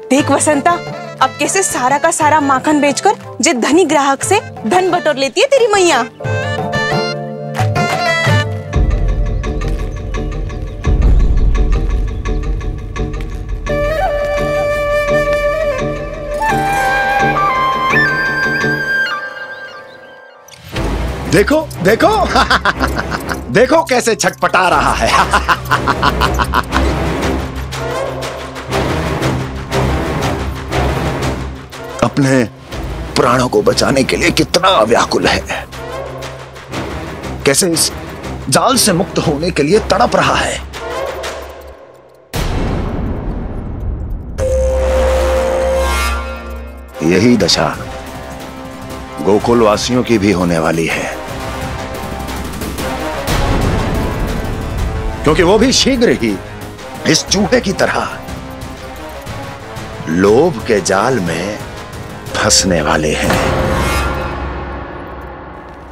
देख वसंता, अब कैसे सारा का सारा माखन बेचकर जे धनी ग्राहक से धन बटोर लेती है तेरी मैया। देखो देखो देखो कैसे छटपटा रहा है। अपने प्राणों को बचाने के लिए कितना व्याकुल है, कैसे इस जाल से मुक्त होने के लिए तड़प रहा है। यही दशा गोकुल वासियों की भी होने वाली है, क्योंकि वो भी शीघ्र ही इस चूहे की तरह लोभ के जाल में फंसने वाले हैं।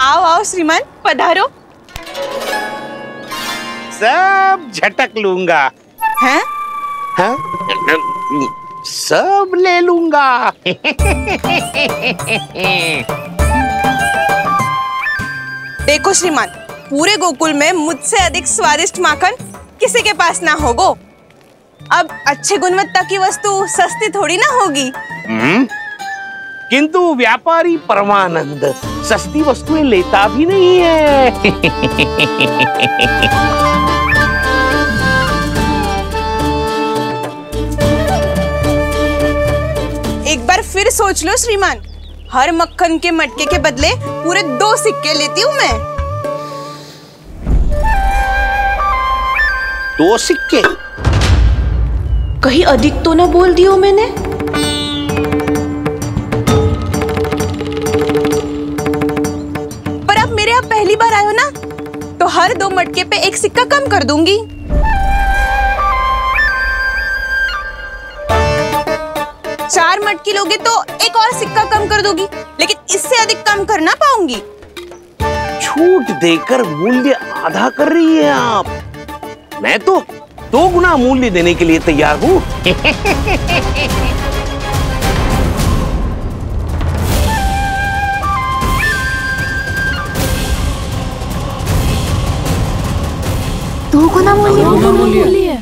आओ आओ श्रीमान, पधारो। सब झटक लूंगा। हैं? हाँ? सब ले लूंगा। देखो श्रीमान, पूरे गोकुल में मुझसे अधिक स्वादिष्ट माखन किसी के पास ना होगो। अब अच्छे गुणवत्ता की वस्तु सस्ती थोड़ी ना होगी। किंतु व्यापारी परमानंद सस्ती वस्तुएं लेता भी नहीं है। एक बार फिर सोच लो श्रीमान, हर मक्खन के मटके के बदले पूरे 2 सिक्के लेती हूँ मैं। 2 सिक्के? कहीं अधिक तो ना बोल दियो मैंने? पर आप मेरे यहाँ पहली बार आए हो ना, तो हर 2 मटके पे 1 सिक्का कम कर दूंगी। चार मटकी लोगे तो 1 और सिक्का कम कर दोगी, लेकिन इससे अधिक कम कर ना पाऊंगी। छूट देकर मूल्य आधा कर रही है आप। मैं तो 2 गुना मूल्य देने के लिए तैयार हूँ। दो गुना मूल्य?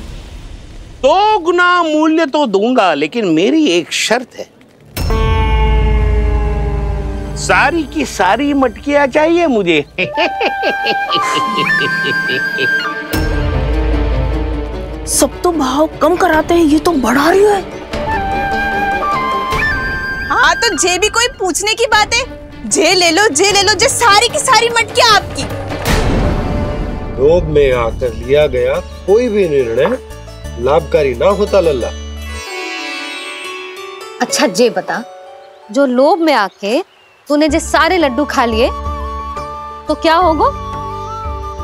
2 गुना मूल्य तो दूंगा, लेकिन मेरी एक शर्त है। सारी की सारी मटकियां चाहिए मुझे। सब तो भाव कम कराते हैं, ये तो बढ़ा रही है। हाँ तो जे भी कोई पूछने की बात है, जे ले लो, जे ले लो, जे सारी की सारी मटकियां आपकी। लोभ में आकर लिया गया कोई भी निर्णय लाभकारी ना होता लल्ला। अच्छा जे बता, जो लोभ में आके तूने जो सारे लड्डू खा लिए तो क्या होगा?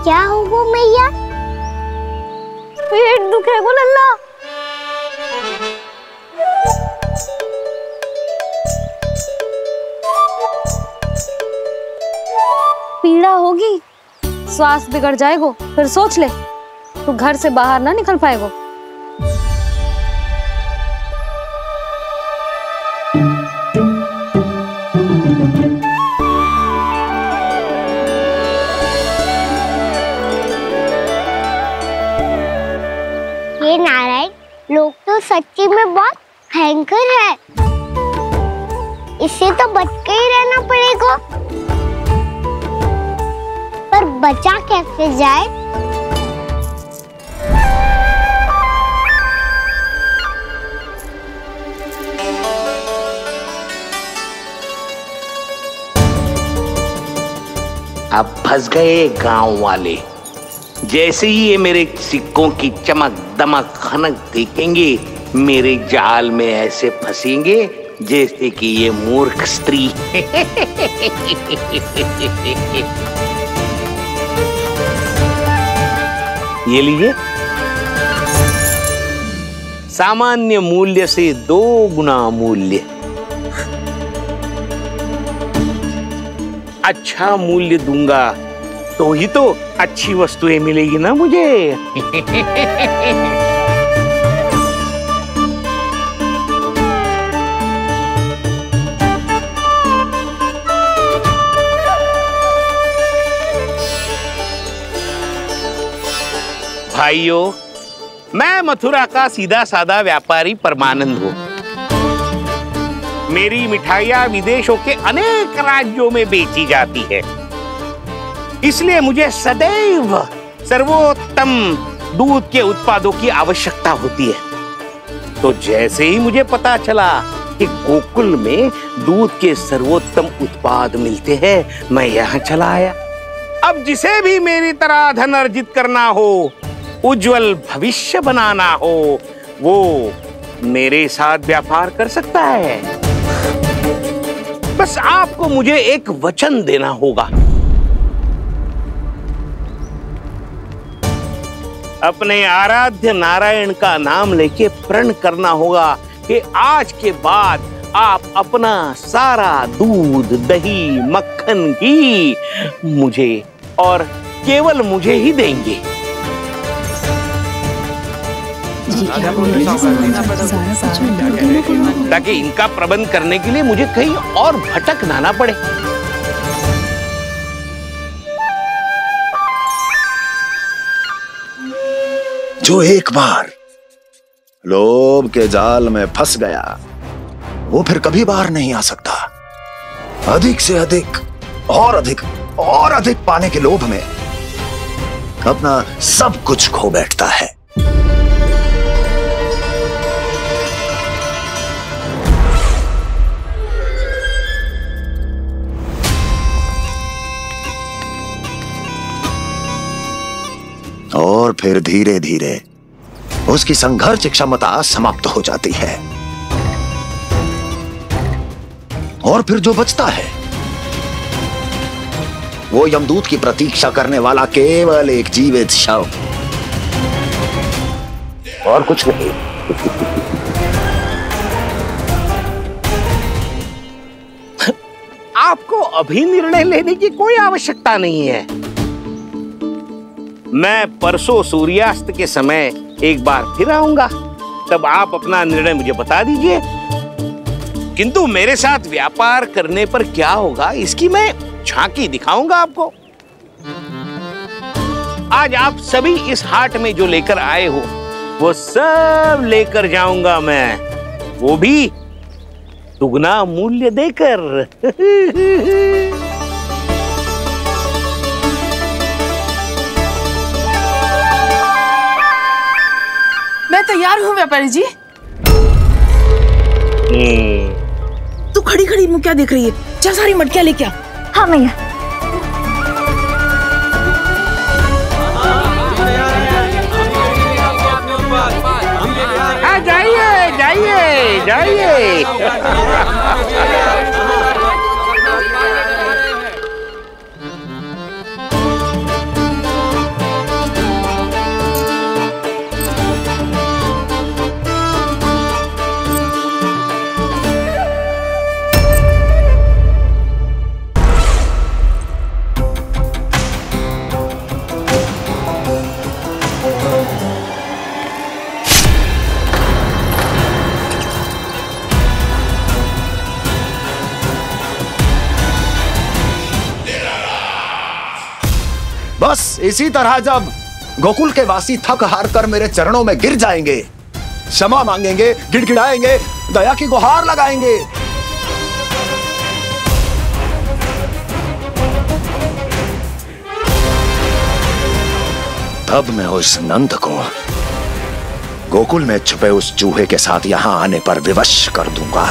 क्या होगा मैया? पेट दुखेगा लल्ला। पीड़ा होगी, स्वास्थ्य बिगड़ जाएगा, फिर सोच ले तू घर से बाहर ना निकल पाएगा। ये नारायण, लोग तो सच्ची में बहुत भयंकर है। इससे तो बच के ही रहना पड़ेगा। पर बचा कैसे जाए? अब फंस गए गांव वाले। जैसे ही ये मेरे सिक्कों की चमक दमक खनक देखेंगे, मेरे जाल में ऐसे फंसेंगे जैसे कि ये मूर्ख स्त्री। ये लीजिए, सामान्य मूल्य से 2 गुना मूल्य। अच्छा मूल्य दूंगा तो ही तो अच्छी वस्तुएं मिलेगी ना मुझे। भाइयों, मैं मथुरा का सीधा साधा व्यापारी परमानंद हूं। मेरी मिठाइयां विदेशों के अनेक राज्यों में बेची जाती है, इसलिए मुझे सदैव सर्वोत्तम दूध के उत्पादों की आवश्यकता होती है। तो जैसे ही मुझे पता चला कि गोकुल में दूध के सर्वोत्तम उत्पाद मिलते हैं, मैं यहाँ चला आया। अब जिसे भी मेरी तरह धन अर्जित करना हो, उज्जवल भविष्य बनाना हो, वो मेरे साथ व्यापार कर सकता है। बस आपको मुझे एक वचन देना होगा। अपने आराध्य नारायण का नाम लेके प्रण करना होगा कि आज के बाद आप अपना सारा दूध, दही, मक्खन, घी मुझे और केवल मुझे ही देंगे। ताकि इनका प्रबंध करने के लिए मुझे कहीं और भटकना ना पड़े। जो एक बार लोभ के जाल में फंस गया, वो फिर कभी बाहर नहीं आ सकता। अधिक से अधिक और अधिक और अधिक पाने के लोभ में अपना सब कुछ खो बैठता है। और फिर धीरे धीरे उसकी संघर्ष क्षमता समाप्त हो जाती है, और फिर जो बचता है वो यमदूत की प्रतीक्षा करने वाला केवल एक जीवित शव, और कुछ नहीं। आपको अभी निर्णय लेने की कोई आवश्यकता नहीं है। मैं परसों सूर्यास्त के समय एक बार फिर आऊंगा, तब आप अपना निर्णय मुझे बता दीजिए। किंतु मेरे साथ व्यापार करने पर क्या होगा, इसकी मैं झांकी दिखाऊंगा आपको। आज आप सभी इस हाट में जो लेकर आए हो, वो सब लेकर जाऊंगा मैं, वो भी दुगना मूल्य देकर। मैं तैयार हूँ व्यापारी जी। तू खड़ी खड़ी मुँह क्या देख रही है? चल सारी मटकियाँ लेके आ। हाँ भैया। जाइए जाइए जाइए। बस इसी तरह जब गोकुल के वासी थक हार कर मेरे चरणों में गिर जाएंगे, क्षमा मांगेंगे, गिड़गिड़ाएंगे, दया की गुहार लगाएंगे, तब मैं उस नंद को गोकुल में छुपे उस चूहे के साथ यहां आने पर विवश कर दूंगा।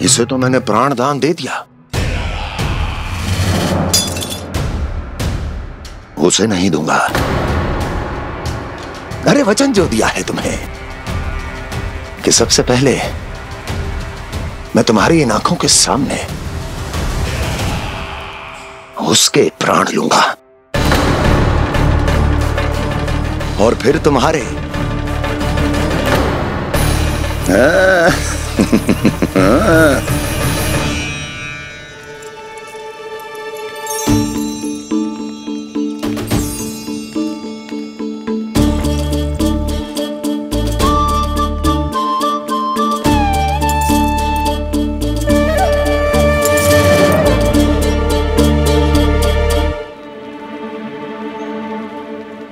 इसे तो मैंने प्राण दान दे दिया, उसे नहीं दूंगा। अरे वचन जो दिया है तुम्हें कि सबसे पहले मैं तुम्हारी इन आंखों के सामने उसके प्राण लूंगा और फिर तुम्हारे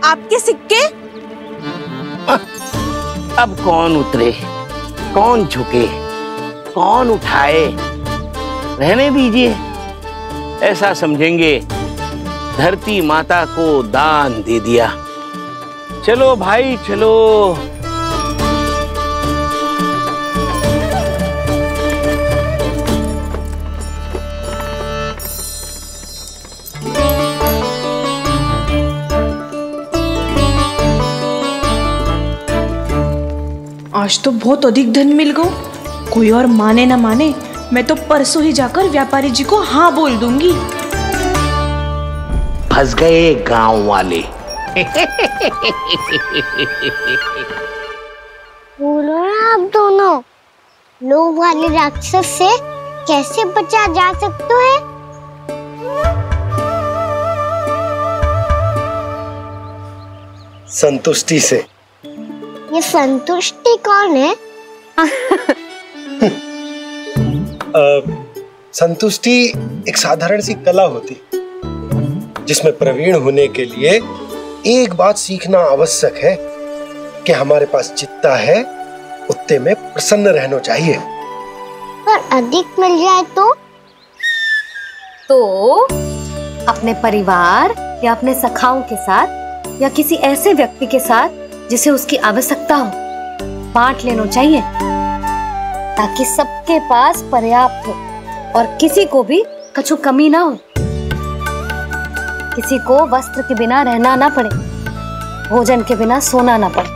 आपके सिक्के? अब कौन उतरे, कौन झुके, कौन उठाए? रहने दीजिए, ऐसा समझेंगे धरती माता को दान दे दिया। चलो भाई चलो। आज तो बहुत अधिक धन मिल गो। कोई और माने ना माने, मैं तो परसों ही जाकर व्यापारी जी को हाँ बोल दूंगी। फंस गए गांव वाले। बोलो ना आप दोनों, लोभ वाले राक्षस से कैसे बचा जा सकता है? संतुष्टि से। ये संतुष्टि कौन है? संतुष्टि एक साधारण सी कला होती जिसमें प्रवीण होने के लिए एक बात सीखना आवश्यक है कि हमारे पास जितना है उतने में प्रसन्न रहना चाहिए। पर अधिक मिल जाए तो अपने परिवार या अपने सखाओं के साथ या किसी ऐसे व्यक्ति के साथ जिसे उसकी आवश्यकता हो बांट लेना चाहिए, ताकि सबके पास पर्याप्त हो और किसी को भी कछु कमी ना हो, किसी को वस्त्र के बिना रहना ना पड़े, भोजन के बिना सोना ना पड़े।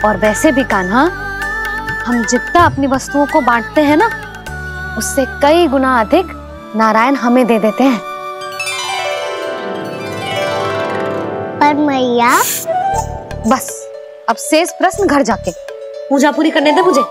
और वैसे भी कान्हा, हम जितना अपनी वस्तुओं को बांटते हैं ना, उससे कई गुना अधिक नारायण हमें दे देते हैं। पर मैया। बस अब शेष प्रश्न घर जाके पूजा पूरी करने दे मुझे।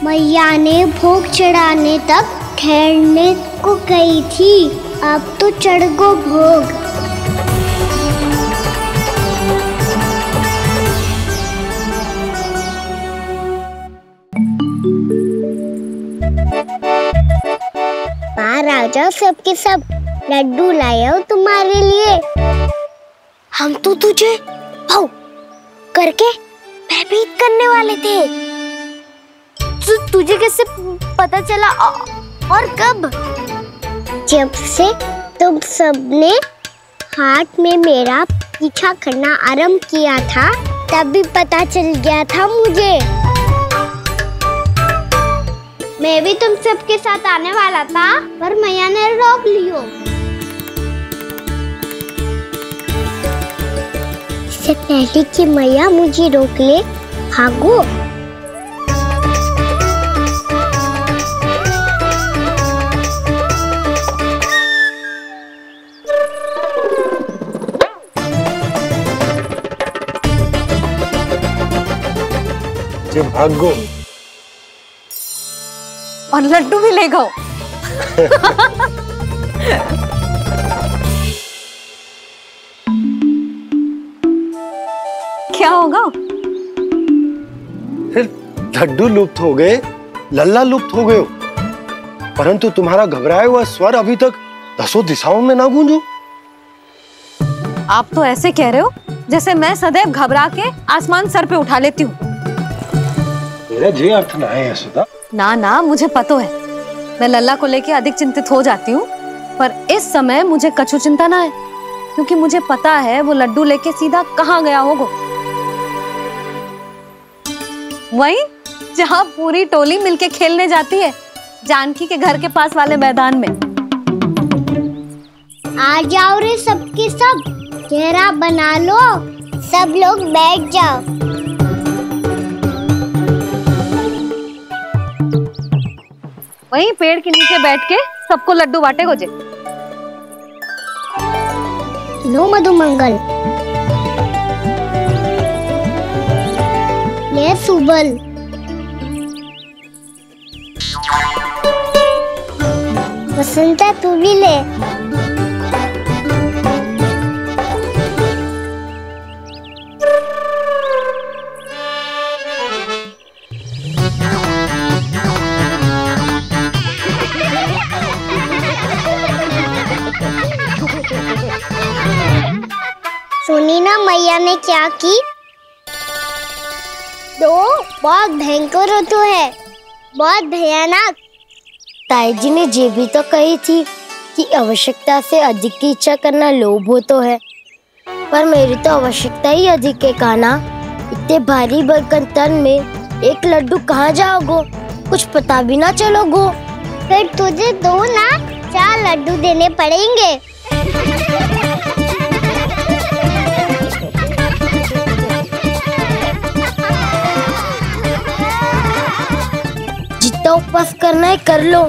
मैया ने भोग चढ़ाने तक ठहरने को कही थी, अब तो चढ़ गो भोग। बाहर आ जाओ, सबके सब लड्डू लाया हूँ तुम्हारे लिए। हम तो तुझे भाव करके भयभीत करने वाले थे। तुझे कैसे पता चला और कब? जब से तुम सबने हाथ में मेरा पीछा करना आरंभ किया था, तभी पता चल गया था मुझे। मैं भी तुम सबके साथ आने वाला था, पर मैया ने रोक लियो। इससे पहले कि मैया मुझे रोक ले, भागो। भागो और लड्डू भी ले गो। क्या होगा? फिर लड्डू लुप्त हो गए, लल्ला लुप्त हो गए, परंतु तुम्हारा घबराया हुआ स्वर अभी तक 10 दिशाओं में ना गूंजो। आप तो ऐसे कह रहे हो जैसे मैं सदैव घबरा के आसमान सर पे उठा लेती हूँ। मेरा जे अर्थ ना है यशोदा। ना ना, मुझे पता है, मैं लल्ला को लेके अधिक चिंतित हो जाती हूँ, पर इस समय मुझे कछु चिंता ना है, क्योंकि मुझे पता है वो लड्डू लेके सीधा कहाँ गया होगा। वही जहाँ पूरी टोली मिलके खेलने जाती है, जानकी के घर के पास वाले मैदान में। आ जाओ रे सबके सब, घेरा बना लो, सब लोग बैठ जाओ। वहीं पेड़ के नीचे बैठ के सबको लड्डू बांटे गोजे। लो मधुमंगल, ले सुबल, वसंता तू भी ले। सुनी ना मैया ने क्या की? तो बहुत भयंकर ऋतु है, बहुत भयानक। ताई जी ने ये भी तो कही थी कि आवश्यकता से अधिक की इच्छा करना लोभ हो तो है, पर मेरी तो आवश्यकता ही अधिक है कान्हा। इतने भारी बर्तन तन में एक लड्डू कहाँ जाओगो, कुछ पता भी ना चलोगो। फिर तुझे दो ना 4 लड्डू देने पड़ेंगे। जितना उपवास करना है कर लो,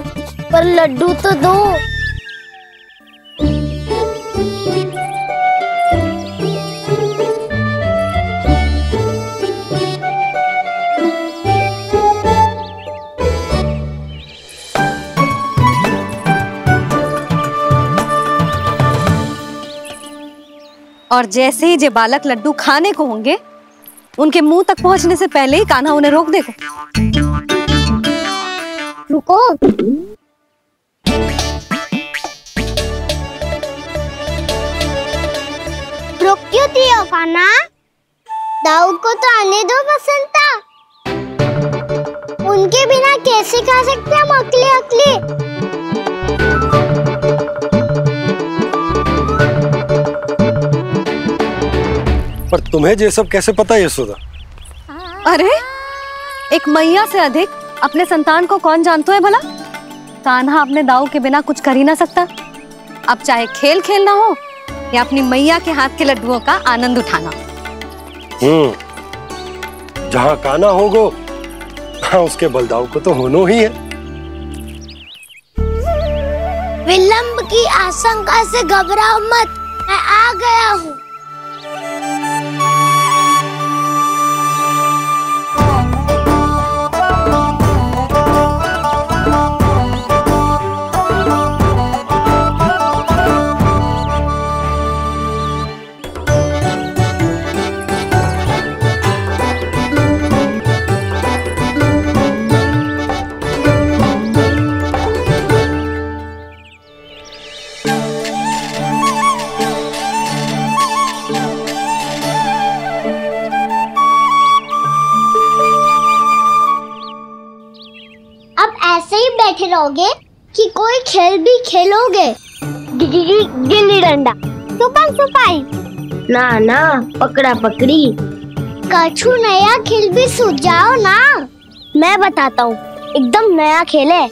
पर लड्डू तो दो। और जैसे ही जे बालक लड्डू खाने को होंगे, उनके मुंह तक पहुंचने से पहले ही कान्हा उन्हें रोक देगा। रुको, रुक क्यों दियो कान्हा? दाऊ को तो आने दो बसंता। उनके बिना कैसे खा सकते हम अकेले अकेले? पर तुम्हें ये सब कैसे पता है यशोदा? अरे एक मैया से अधिक अपने संतान को कौन जानता है भला? कान्हा अपने दाऊ के बिना कुछ कर ही ना सकता। अब चाहे खेल खेलना हो या अपनी मैया के हाथ के लड्डुओं का आनंद उठाना। जहाँ कान्हा होगो, हाँ उसके बलदाऊ को तो होनो ही है। विलंब की आशंका से घबराओ मत, मैं आ गया हूँ। बैठे रहोगे कि कोई खेल भी खेलोगे? गिल्ली डंडा, छुपन छुपाई, ना ना पकड़ा पकड़ी, कछु नया खेल भी सुझाओ ना। मैं बताता हूँ, एकदम नया खेल है।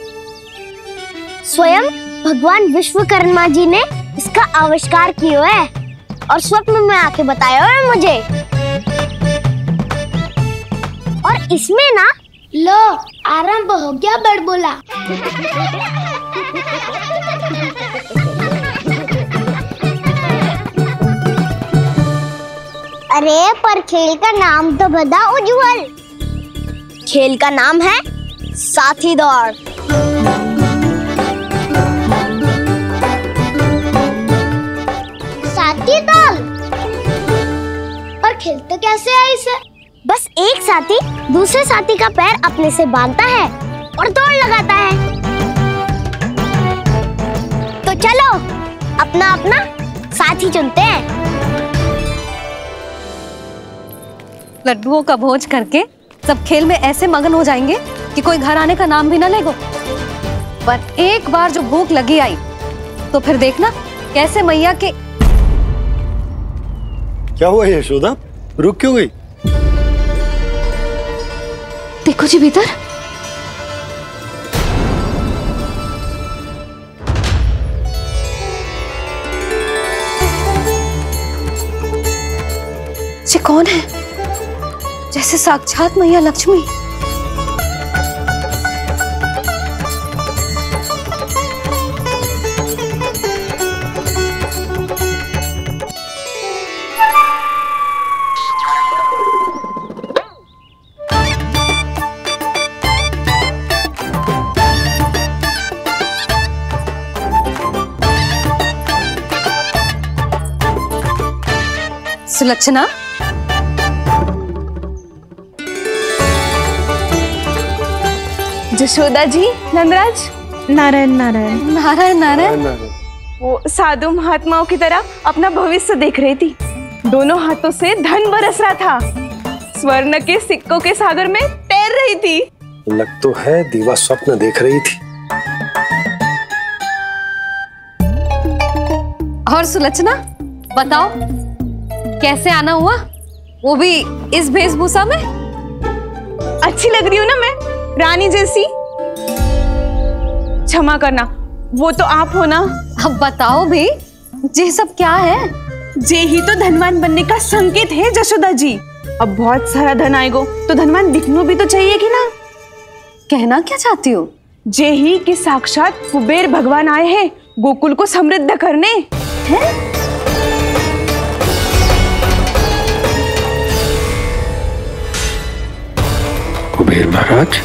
स्वयं भगवान विश्वकर्मा जी ने इसका आविष्कार किया है और स्वप्न में आके बताया है मुझे। और इसमें ना लो आरंभ हो गया बड़बोला। अरे पर खेल का नाम तो बता उज्जवल। खेल का नाम है साथी दौड़। साथी दौड़? और खेलते कैसे है इसे? बस एक साथी दूसरे साथी का पैर अपने से बांधता है और दौड़ लगाता है। तो चलो अपना अपना साथी चुनते हैं। लड्डुओं का भोज करके सब खेल में ऐसे मगन हो जाएंगे कि कोई घर आने का नाम भी ना लेगो। पर एक बार जो भूख लगी आई तो फिर देखना कैसे मैया के। क्या हुआ यशोदा, रुक क्यों गई? देखो जी भीतर। ये कौन है? जैसे साक्षात मैया लक्ष्मी। सुलक्षणा, जशोदा जी, नंदराज। नारायण नारायण। नारायण नारायण। वो साधु महात्माओं की तरह अपना भविष्य देख रही थी। दोनों हाथों से धन बरस रहा था। स्वर्ण के सिक्कों के सागर में तैर रही थी। लग तो है दीवा स्वप्न देख रही थी। और सुलक्षणा बताओ, कैसे आना हुआ, वो भी इस वेशभूषा में? अच्छी लग रही हूँ ना मैं, रानी जैसी? क्षमा करना, वो तो आप हो ना। अब बताओ भी, ये सब क्या है? जे ही तो धनवान बनने का संकेत है जशोदा जी। अब बहुत सारा धन आएगा तो धनवान दिखना भी तो चाहिए कि ना। कहना क्या चाहती हो? जे ही कि साक्षात कुबेर भगवान आए हैं गोकुल को समृद्ध करने। हैं? कुबेर महाराज?